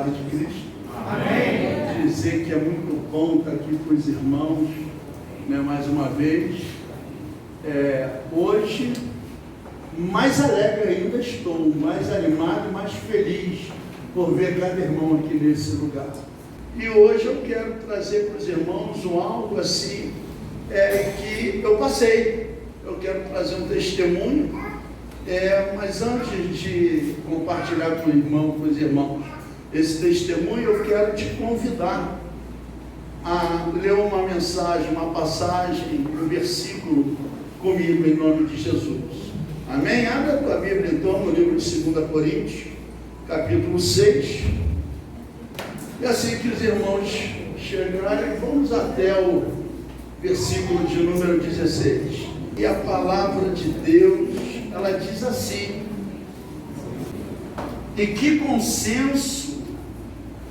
paz de Cristo. Amém. Dizer que é muito bom estar aqui com os irmãos, né, mais uma vez. Hoje, mais alegre ainda estou, mais animado e mais feliz por ver cada irmão aqui nesse lugar. E hoje eu quero trazer para os irmãos algo assim que eu passei. Eu quero trazer um testemunho, mas antes de compartilhar com os irmãos, esse testemunho, eu quero te convidar a ler uma mensagem, uma passagem, um versículo comigo em nome de Jesus. Amém? Abra a tua Bíblia então no livro de 2 Coríntios, capítulo 6. E assim que os irmãos chegarem, vamos até o versículo de número 16. E a palavra de Deus, ela diz assim: e que consenso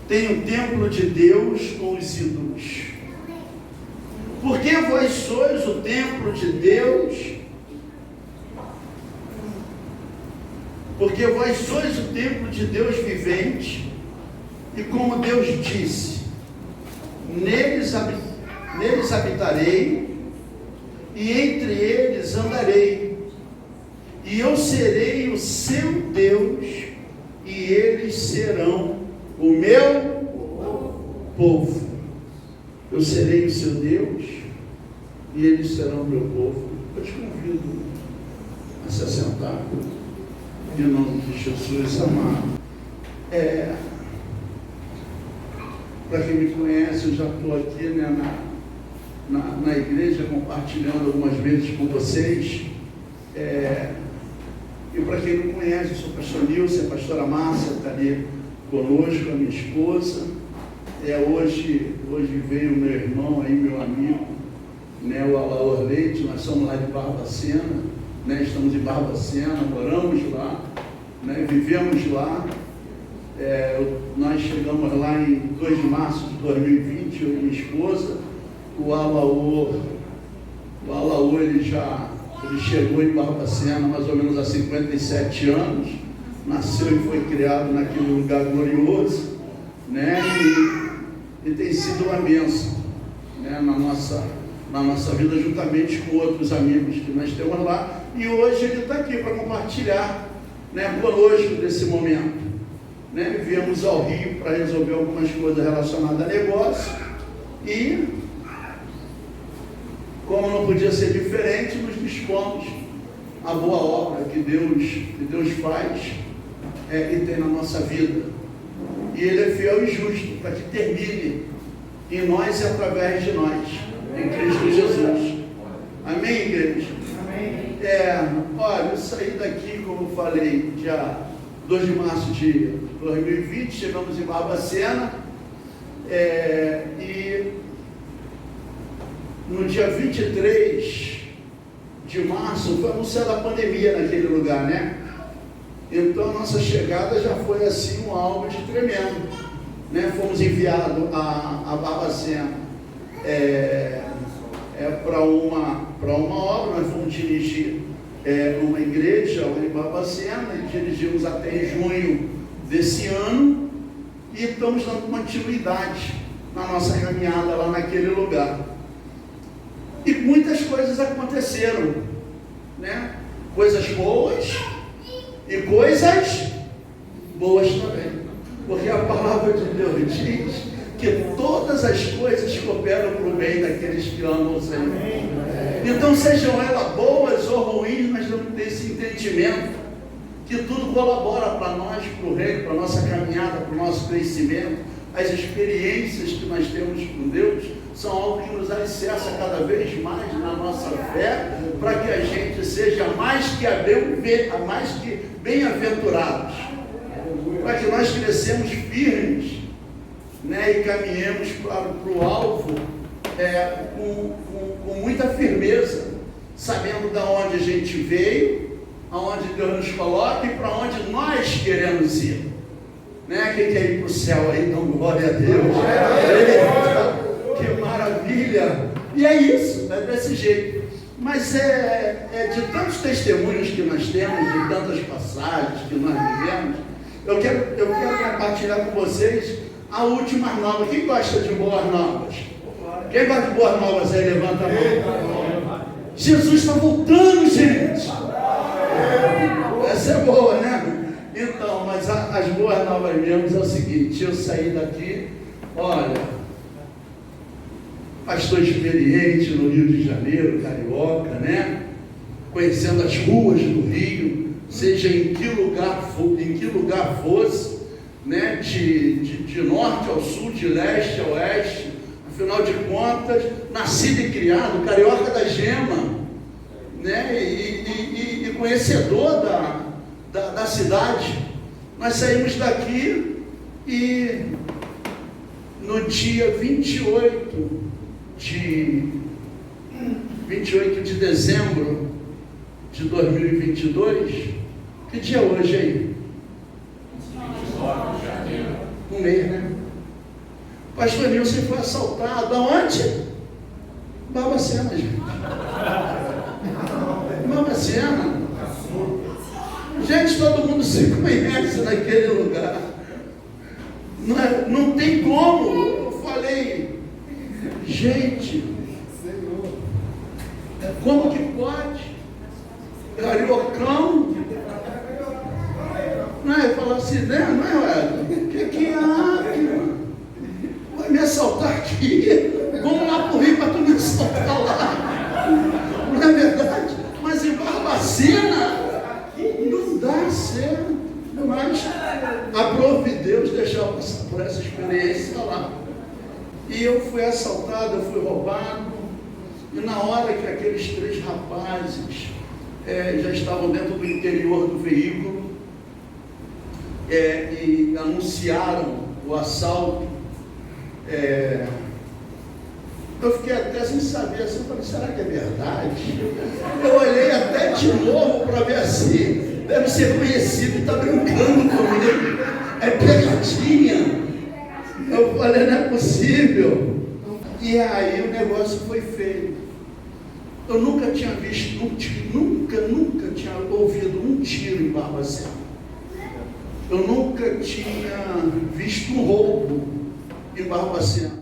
tem o templo de Deus com os ídolos? Porque vós sois o templo de Deus, porque vós sois o templo de Deus vivente, e como Deus disse, neles habitarei, e entre eles andarei, e eu serei o seu Deus, e eles serão o meu povo. Eu serei o seu Deus, e eles serão o meu povo. Eu te convido a se assentar, em nome de Jesus amado. Para quem me conhece, eu já estou aqui, né, na igreja, compartilhando algumas vezes com vocês. E para quem não conhece, eu sou o pastor Nilson, a pastora Márcia está ali conosco, a minha esposa. Hoje veio o meu irmão aí, meu amigo, né, o Alaor Leite. Nós somos lá de Barbacena, né, estamos em Barbacena, moramos lá, né, vivemos lá. Nós chegamos lá em 2 de março de 2020, eu e minha esposa. O Alaor ele chegou em Barbacena mais ou menos há 57 anos, nasceu e foi criado naquele lugar glorioso, né? E tem sido uma bênção, né, na nossa vida, juntamente com outros amigos que nós temos lá. E hoje ele está aqui para compartilhar, né, conosco desse momento, né? Viemos ao Rio para resolver algumas coisas relacionadas a negócio e, como não podia ser diferente, nos dispomos à boa obra que Deus faz e tem na nossa vida. E Ele é fiel e justo para que termine em nós e através de nós, em Cristo Jesus. Amém, igreja? Amém. Olha, eu saí daqui, como eu falei, dia 2 de março de 2020, chegamos em Barbacena, e no dia 23 de março foi anunciada a pandemia naquele lugar, né? Então a nossa chegada já foi assim algo de tremendo, né? Fomos enviados a Barbacena para uma obra. Nós fomos dirigir uma igreja em Barbacena e dirigimos até em junho desse ano, e estamos dando continuidade na nossa caminhada lá naquele lugar. E muitas coisas aconteceram, né? Coisas boas e coisas boas também, porque a palavra de Deus diz que todas as coisas cooperam para o bem daqueles que amam o Senhor. Então, sejam elas boas ou ruins, nós temos que ter esse entendimento que tudo colabora para nós, para o reino, para a nossa caminhada, para o nosso crescimento. As experiências que nós temos com Deus são algo que nos alicerça cada vez mais na nossa fé, para que a gente seja mais que bem-aventurados, para que nós crescemos firmes, né, e caminhemos para o alvo com muita firmeza, sabendo de onde a gente veio, aonde Deus nos coloca e para onde nós queremos ir. Né? Quem quer ir para o céu aí, dão glória a Deus. Que maravilha! E é isso, é desse jeito. Mas de tantos testemunhos que nós temos, de tantas passagens que nós vivemos, Eu quero compartilhar com vocês a última nova. Quem gosta de boas novas? Quem gosta de boas novas aí, levanta a mão. Jesus está voltando, gente. Essa é boa, né? Então, mas as boas novas mesmo é o seguinte: eu saí daqui, olha, pastor experiente no Rio de Janeiro, carioca, né? Conhecendo as ruas do Rio, seja em que lugar fosse, né? De norte ao sul, de leste a oeste, afinal de contas, nascido e criado, carioca da gema, né? E conhecedor da cidade. Nós saímos daqui e no dia 28 de dezembro de 2022, que dia é hoje aí? 29 de janeiro. Um mês, né? Pastor Nilson foi assaltado. Aonde? Barbacena, gente. Barbacena. Gente, todo mundo se conhece naquele lugar. Não tem como. Eu falei, gente, como que pode? Cariocão? Não é? Falar assim, né? Não é, o que há? Vai me assaltar aqui? Vamos lá pro Rio para tu me assaltar lá. Não é verdade? Mas em Barbacena não dá certo. Mas aprove Deus deixar eu passar por essa experiência lá. E eu fui assaltado, eu fui roubado. E na hora que aqueles 3 rapazes já estavam dentro do interior do veículo e anunciaram o assalto, eu fiquei até sem saber, assim, eu falei, será que é verdade? Eu olhei até de novo para ver assim, deve ser conhecido e está brincando comigo, é pegadinha. Eu falei, não é possível. E aí o negócio foi feio. Eu nunca tinha visto nunca tinha ouvido um tiro em Barbacena. Eu nunca tinha visto um roubo em Barbacena.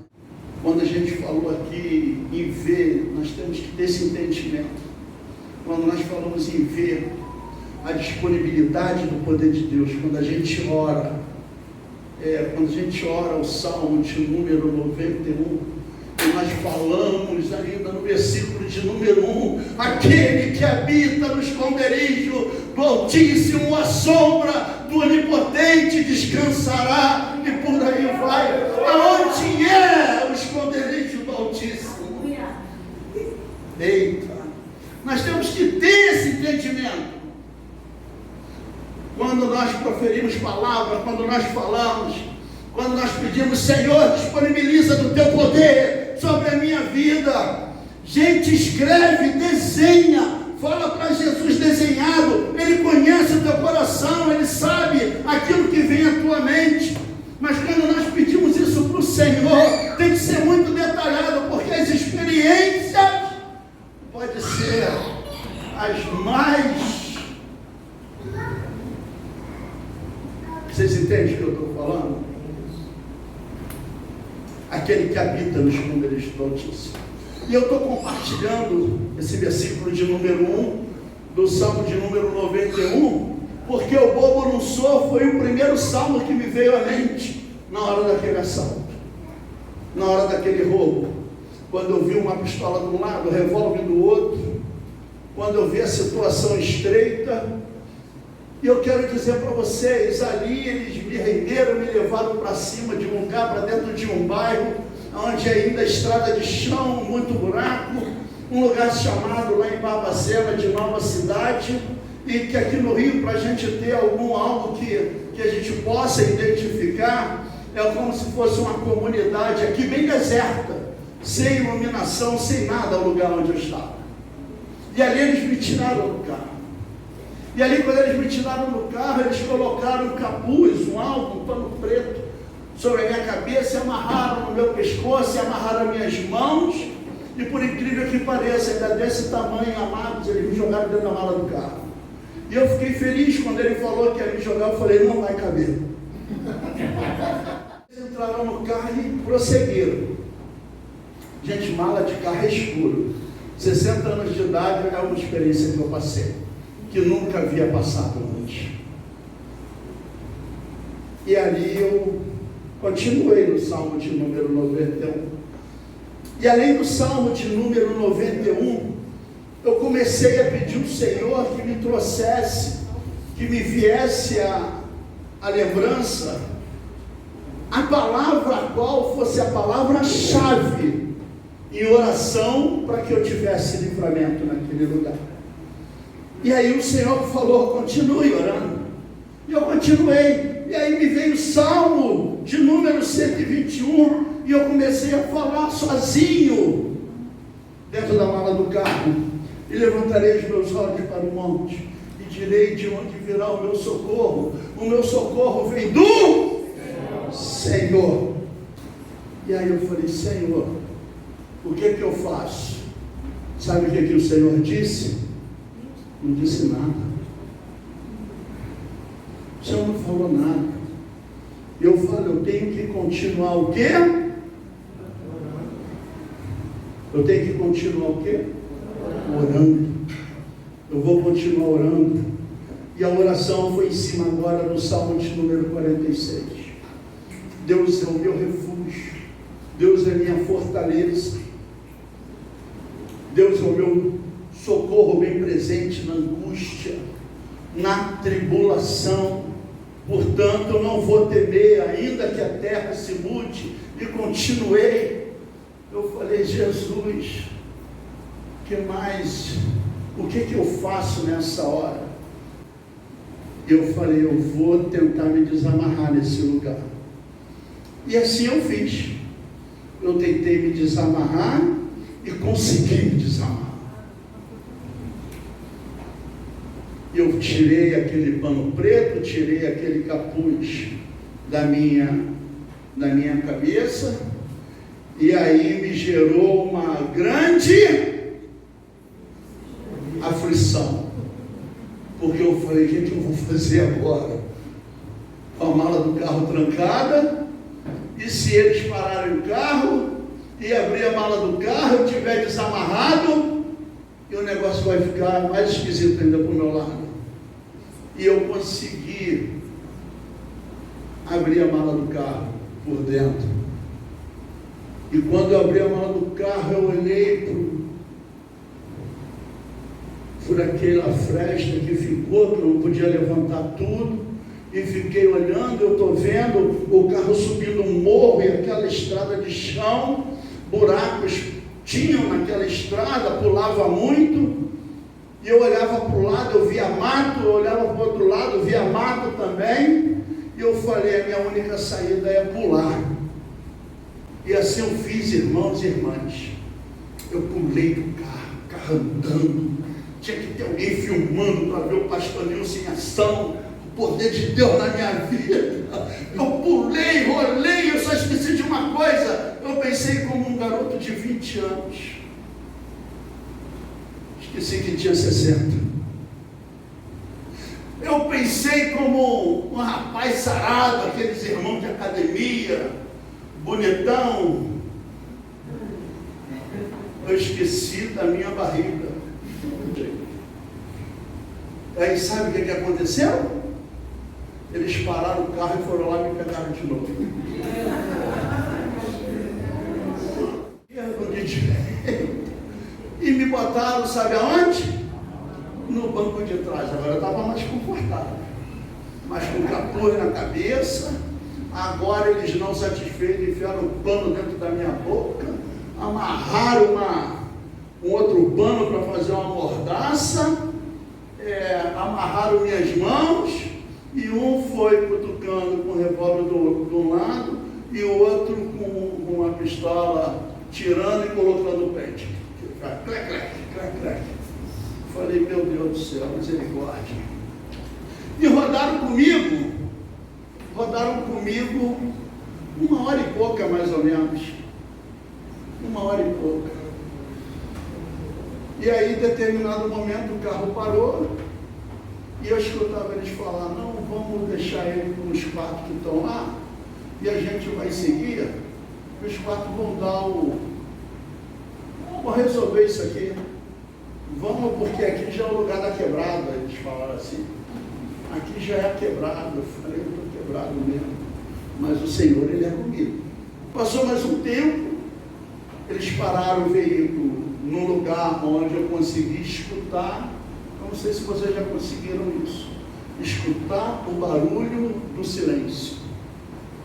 Quando a gente falou aqui em ver, nós temos que ter esse entendimento. Quando nós falamos em ver a disponibilidade do poder de Deus, quando a gente ora, o Salmo de número 91, e nós falamos ainda no versículo de número 1, aquele que habita no esconderijo do Altíssimo, a sombra do Onipotente descansará, e por aí vai. Aonde é o esconderijo do Altíssimo? Eita, nós temos que ter esse entendimento. Quando nós proferimos palavra, quando nós falamos, quando nós pedimos, Senhor, disponibiliza do teu poder sobre a minha vida. Gente, escreve, desenha, fala para Jesus desenhado. Ele conhece o teu coração, Ele sabe aquilo que vem à tua mente. Mas quando nós pedimos isso para o Senhor, tem que ser muito detalhado, porque as experiências podem ser as mais... Vocês entendem o que eu estou falando? Aquele que habita no esconderijo do Altíssimo. E eu estou compartilhando esse versículo de número 1 do Salmo de número 91, porque o bobo não sou foi o primeiro salmo que me veio à mente na hora daquele assalto, na hora daquele roubo. Quando eu vi uma pistola de um lado, um revólver do outro, quando eu vi a situação estreita. E eu quero dizer para vocês, ali eles me renderam, me levaram para cima de um lugar, para dentro de um bairro, onde ainda estrada de chão, muito buraco, um lugar chamado lá em Barbacena de Nova Cidade, e que aqui no Rio, para a gente ter algo que a gente possa identificar, é como se fosse uma comunidade aqui bem deserta, sem iluminação, sem nada, o lugar onde eu estava. E ali eles me tiraram do carro. E ali, quando eles me tiraram do carro, eles colocaram um capuz, um alvo, um pano preto sobre a minha cabeça, e amarraram no meu pescoço, e amarraram minhas mãos, e por incrível que pareça, ainda desse tamanho, amados, eles me jogaram dentro da mala do carro. E eu fiquei feliz quando ele falou que ia me jogar. Eu falei, não vai caber. Eles entraram no carro e prosseguiram. Gente, mala de carro é escuro. 60 anos de idade é uma experiência que eu passei, que nunca havia passado antes. E ali eu continuei no Salmo de número 91. E além do Salmo de número 91, eu comecei a pedir ao Senhor que me trouxesse, que me viesse a lembrança, a palavra a qual fosse a palavra-chave em oração para que eu tivesse livramento naquele lugar. E aí o Senhor falou, continue orando. E eu continuei. E aí me veio o Salmo de número 121 e eu comecei a falar sozinho dentro da mala do carro. E levantarei os meus olhos para o monte e direi de onde virá o meu socorro. O meu socorro vem do Senhor. E aí eu falei, Senhor, o que eu faço? Sabe o que o Senhor disse? Não disse nada. O Senhor não falou nada. Eu falo, eu tenho que continuar o quê? Eu tenho que continuar o quê? Orando. Eu vou continuar orando. E a oração foi em cima agora do Salmo de número 46. Deus é o meu refúgio. Deus é minha fortaleza. Deus é o meu socorro bem presente na angústia, na tribulação. Portanto, eu não vou temer, ainda que a terra se mude. E continuei. Eu falei, Jesus, que mais? O que eu faço nessa hora? Eu falei, eu vou tentar me desamarrar nesse lugar. E assim eu fiz. Eu tentei me desamarrar e consegui me desamarrar. Eu tirei aquele pano preto, tirei aquele capuz da minha cabeça, e aí me gerou uma grande aflição, porque eu falei, o que eu vou fazer agora? Com a mala do carro trancada, e se eles pararem o carro, e abrir a mala do carro, eu estiver desamarrado, e o negócio vai ficar mais esquisito ainda para o meu lado. E eu consegui abrir a mala do carro por dentro. E quando eu abri a mala do carro, eu olhei por aquela fresta que ficou, que eu não podia levantar tudo, e fiquei olhando. Eu estou vendo o carro subindo um morro e aquela estrada de chão, buracos tinham naquela estrada, pulava muito. E eu olhava para o lado, eu via mato, eu olhava para o outro lado, eu via mato também. E eu falei, a minha única saída é pular. E assim eu fiz, irmãos e irmãs. Eu pulei do carro andando. Tinha que ter alguém filmando para ver o pastor Nilson em ação, o poder de Deus na minha vida. Eu pulei, rolei, eu só esqueci de uma coisa. Eu pensei como um garoto de 20 anos. Esqueci que tinha 60. Eu pensei como um rapaz sarado, aqueles irmãos de academia, bonitão. Eu esqueci da minha barriga. Aí sabe o que aconteceu? Eles pararam o carro e foram lá e me pegaram de novo. E me botaram, sabe aonde? No banco de trás. Agora eu estava mais confortável, mas com capuz na cabeça. Agora eles, não satisfeitos, enfiaram um pano dentro da minha boca, amarraram um outro pano para fazer uma mordaça, amarraram minhas mãos, e um foi cutucando com o revólver de um lado, e o outro com uma pistola tirando e colocando o pente. Crac, crac, crac, crac. Falei, meu Deus do céu, misericórdia. E rodaram comigo 1h e pouca, mais ou menos. 1h e pouca. E aí, em determinado momento, o carro parou, E eu escutava eles falar, não, vamos deixar ele com os 4 que estão lá, e a gente vai seguir, e os 4 vão dar vamos resolver isso aqui. Vamos, porque aqui já é o lugar da quebrada, eles falaram assim. Aqui já é quebrado. Eu falei, eu estou quebrado mesmo. Mas o Senhor, Ele é comigo. Passou mais um tempo, eles pararam o veículo num lugar onde eu consegui escutar. Eu não sei se vocês já conseguiram isso. Escutar o barulho do silêncio.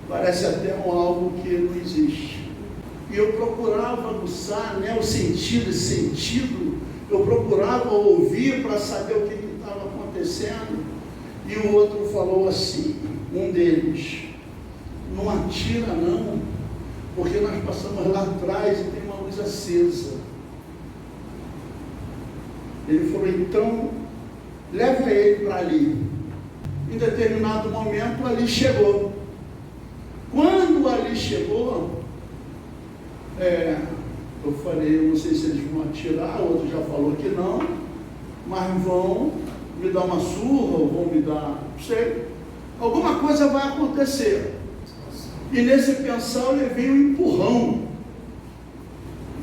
Parece até algo que não existe. E eu procurava aguçar, né, o sentido, esse sentido. Eu procurava ouvir para saber o que estava acontecendo. E o outro falou assim, um deles, não atira não, porque nós passamos lá atrás e tem uma luz acesa. Ele falou, então, leva ele para ali. Em determinado momento, ali chegou. Quando ali chegou, eu falei, eu não sei se eles vão atirar, o outro já falou que não, mas vão me dar uma surra, ou vão me dar, não sei, alguma coisa vai acontecer. E nesse pensar eu levei um empurrão.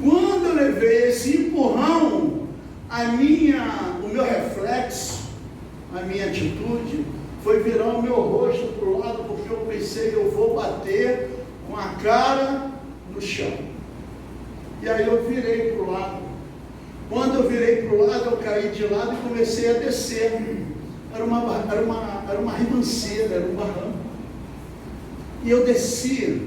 Quando eu levei esse empurrão, o meu reflexo, a minha atitude, foi virar o meu rosto para o lado, porque eu pensei, eu vou bater com a cara no chão. E aí eu virei para o lado. Quando eu virei para o lado, eu caí de lado e comecei a descer. Era uma ribanceira, era um barranco. E eu descia,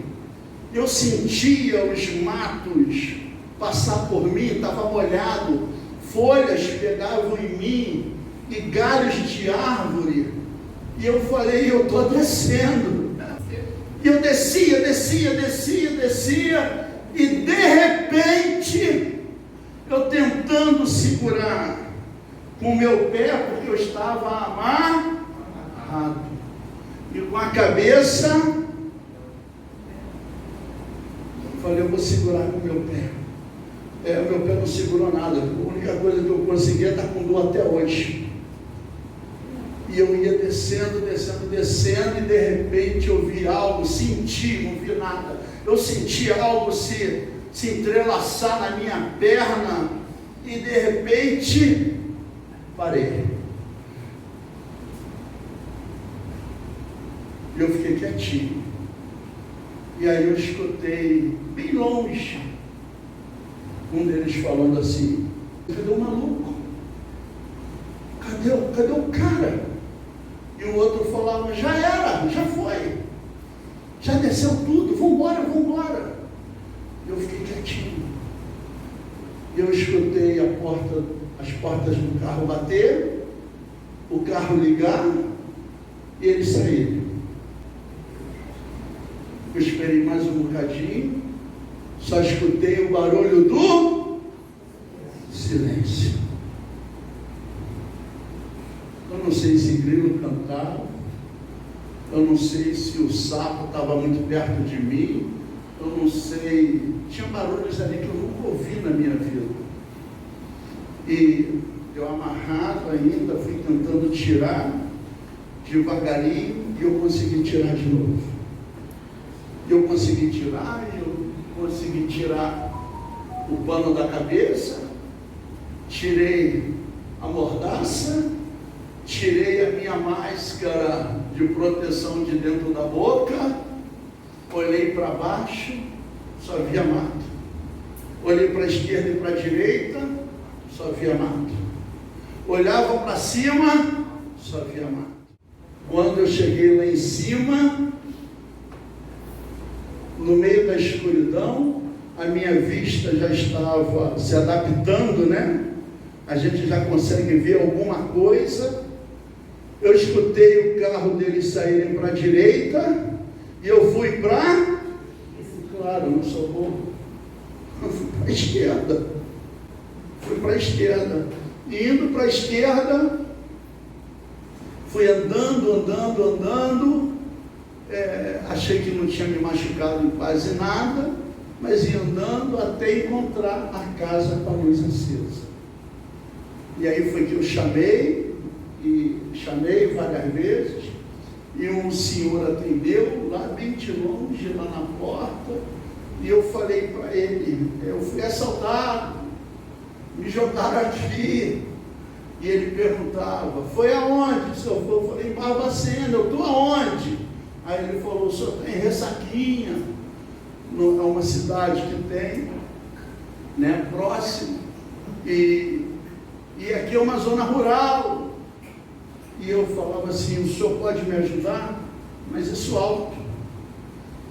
eu sentia os matos passar por mim, estava molhado, folhas pegavam em mim, e galhos de árvore. E eu falei, eu estou descendo. E eu descia, e de repente, eu tentando segurar com o meu pé, porque eu estava amarrado, e com a cabeça, eu falei, eu vou segurar com o meu pé. O meu pé não segurou nada, a única coisa que eu conseguia estar com dor até hoje. E eu ia descendo, e de repente eu vi algo, senti, não vi nada. Eu senti algo se entrelaçar na minha perna, e de repente, parei. E eu fiquei quietinho. E aí eu escutei, bem longe, um deles falando assim, cadê o maluco? Cadê o cara? E o outro falava, já era, já foi. Já desceu tudo, vambora. Eu fiquei quietinho. Eu escutei as portas do carro bater, o carro ligar, e eles saírem. Eu esperei mais um bocadinho, só escutei o barulho do silêncio. Eu não sei se grilo cantava, eu não sei se o sapo estava muito perto de mim, eu não sei, tinha barulhos ali que eu nunca ouvi na minha vida. E eu amarrado ainda, fui tentando tirar devagarinho, e eu consegui tirar de novo. Eu consegui tirar o pano da cabeça, tirei a mordaça, tirei a minha máscara de proteção de dentro da boca, olhei para baixo, só via mato. Olhei para a esquerda e para a direita, só via mato. Olhava para cima, só via mato. Quando eu cheguei lá em cima, no meio da escuridão, a minha vista já estava se adaptando, né? A gente já consegue ver alguma coisa. Eu escutei o carro deles saírem para a direita, e eu fui para... Claro, não sou bobo. Eu fui para a esquerda. Fui para a esquerda. E indo para a esquerda, fui andando. Achei que não tinha me machucado em quase nada, mas ia andando até encontrar a casa com a luz acesa. E aí foi que eu chamei, E chamei várias vezes, e um senhor atendeu lá bem de longe, lá na porta, e eu falei para ele, eu fui assaltado, me jogaram aqui. E ele perguntava, foi aonde, senhor? Eu falei, em Barbacena. Eu estou aonde? Aí ele falou, o senhor está em Ressaquinha, é uma cidade que tem, né, próximo, e aqui é uma zona rural. E eu falava assim, o senhor pode me ajudar? Mas isso alto.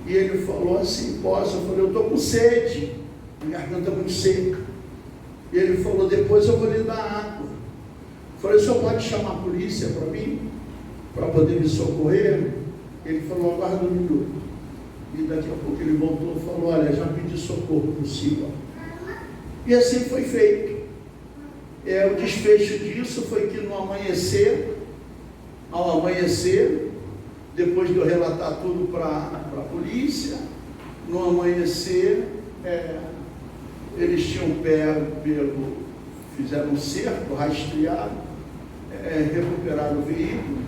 E ele falou assim, posso? Eu falei, eu estou com sede, minha garganta muito seca. E ele falou, depois eu vou lhe dar água. Eu falei, o senhor pode chamar a polícia para mim? Para poder me socorrer? Ele falou, aguarda um minuto. E daqui a pouco ele voltou e falou, olha, já pedi socorro para o senhor. E assim foi feito. O desfecho disso foi que no amanhecer, ao amanhecer, depois de eu relatar tudo para a polícia, no amanhecer, eles tinham fizeram um cerco, rastreado, recuperaram o veículo,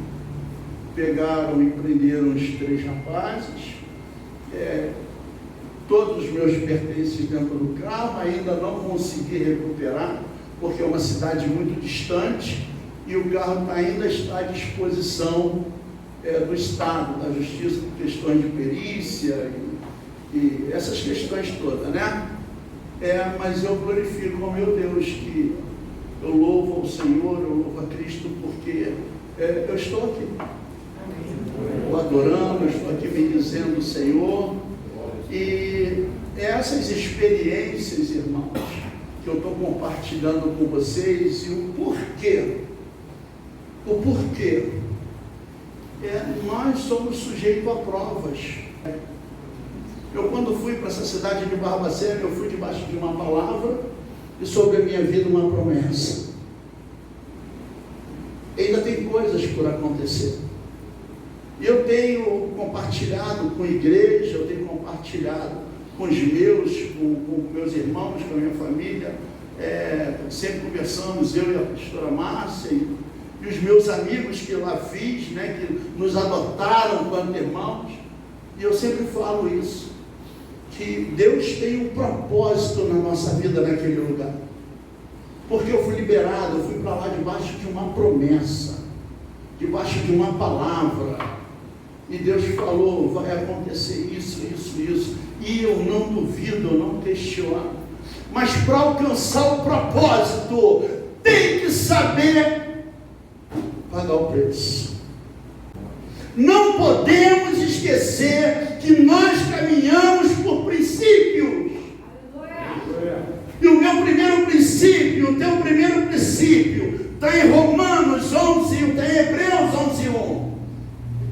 pegaram e prenderam os 3 rapazes, todos os meus pertences dentro do carro, ainda não consegui recuperar, porque é uma cidade muito distante, e o carro ainda está à disposição do Estado, da Justiça, por questões de perícia e essas questões todas, né? Mas eu glorifico ao meu Deus, que eu louvo ao Senhor, eu louvo a Cristo, porque eu estou aqui, eu adorando, eu estou aqui bendizendo o Senhor, e essas experiências, irmãos, que eu estou compartilhando com vocês, e o porquê, nós somos sujeitos a provas. Eu, quando fui para essa cidade de Barbacena, eu fui debaixo de uma palavra e sobre a minha vida uma promessa. Ainda tem coisas por acontecer. E eu tenho compartilhado com a igreja, eu tenho compartilhado com os com meus irmãos, com a minha família. Sempre conversamos, eu e a pastora Márcia, e os meus amigos que lá fiz, né, que nos adotaram quanto irmãos. E eu sempre falo isso, que Deus tem um propósito na nossa vida naquele lugar. Porque eu fui liberado, eu fui para lá debaixo de uma promessa, debaixo de uma palavra. E Deus falou, vai acontecer isso, isso, isso. E eu não duvido, eu não questiono. Mas para alcançar o propósito, tem que saber pagar o preço. Não podemos esquecer que nós caminhamos por princípios. E o meu primeiro princípio, o teu primeiro princípio, está em Romanos 11, está em Hebreus 11:1.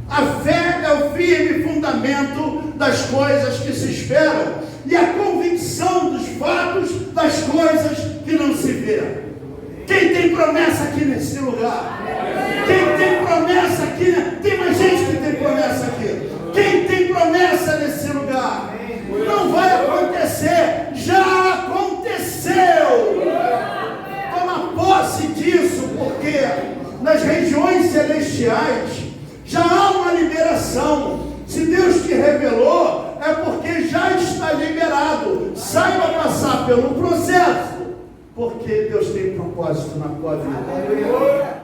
A fé é o firme fundamento das coisas que se esperam e a convicção dos fatos das coisas que não se vê. Quem tem promessa aqui nesse lugar? Quem tem promessa aqui? Tem mais gente que tem promessa aqui. Quem tem promessa nesse lugar? Não vai acontecer, já aconteceu. Toma posse disso, porque nas regiões celestiais já há uma liberação. Se Deus te revelou, é porque já está liberado. Saiba passar pelo processo, porque Deus tem propósito na tua vida.